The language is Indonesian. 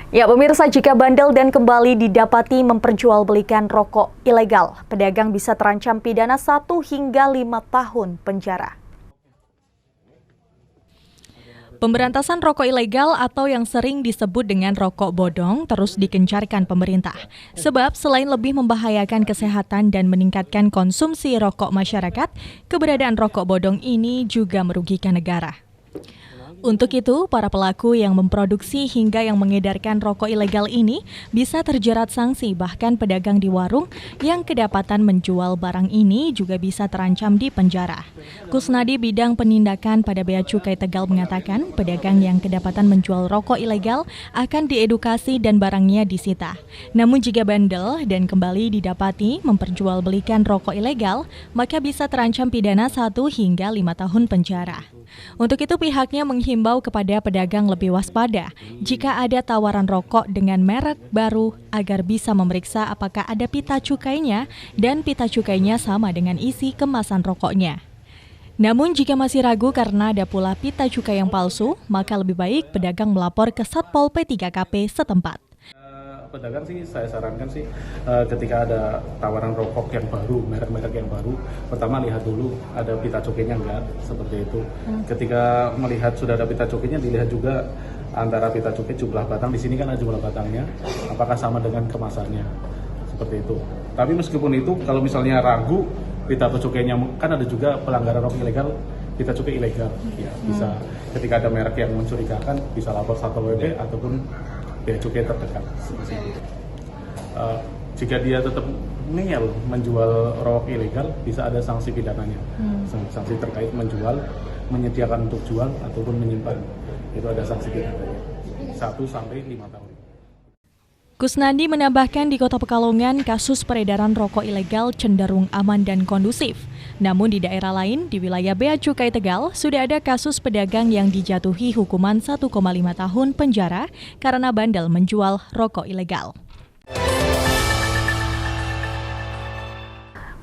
Ya, pemirsa, jika bandel dan kembali didapati memperjualbelikan rokok ilegal, pedagang bisa terancam pidana 1 hingga 5 tahun penjara. Pemberantasan rokok ilegal atau yang sering disebut dengan rokok bodong terus digencarkan pemerintah. Sebab selain lebih membahayakan kesehatan dan meningkatkan konsumsi rokok masyarakat, keberadaan rokok bodong ini juga merugikan negara. Untuk itu, para pelaku yang memproduksi hingga yang mengedarkan rokok ilegal ini bisa terjerat sanksi, bahkan pedagang di warung yang kedapatan menjual barang ini juga bisa terancam di penjara. Kusnadi Bidang Penindakan pada Bea Cukai Tegal mengatakan pedagang yang kedapatan menjual rokok ilegal akan diedukasi dan barangnya disita. Namun jika bandel dan kembali didapati memperjualbelikan rokok ilegal, maka bisa terancam pidana 1 hingga 5 tahun penjara. Untuk itu pihaknya menghimbau kepada pedagang lebih waspada jika ada tawaran rokok dengan merek baru agar bisa memeriksa apakah ada pita cukainya dan pita cukainya sama dengan isi kemasan rokoknya. Namun jika masih ragu karena ada pula pita cukai yang palsu, maka lebih baik pedagang melapor ke Satpol P3KP setempat. Pedagang sih saya sarankan sih ketika ada tawaran rokok yang baru, merek-merek yang baru, pertama lihat dulu ada pita cukainya enggak, seperti itu. Ketika melihat sudah ada pita cukainya, dilihat juga antara pita cukai jumlah batang, di sini kan ada jumlah batangnya, apakah sama dengan kemasannya, seperti itu. Tapi meskipun itu, kalau misalnya ragu pita cukainya, kan ada juga pelanggaran rokok ilegal, pita cukai ilegal, ya bisa. Ketika ada merek yang mencurigakan, bisa lapor Satpol PP ataupun Bea Cukai terdekat. Jika dia tetap ngeyel menjual rokok ilegal, bisa ada sanksi pidananya. Sanksi terkait menjual, menyediakan untuk jual ataupun menyimpan, itu ada sanksi pidananya 1 sampai 5 tahun. Kusnadi menambahkan di Kota Pekalongan kasus peredaran rokok ilegal cenderung aman dan kondusif. Namun di daerah lain di wilayah Bea Cukai Tegal sudah ada kasus pedagang yang dijatuhi hukuman 1,5 tahun penjara karena bandel menjual rokok ilegal.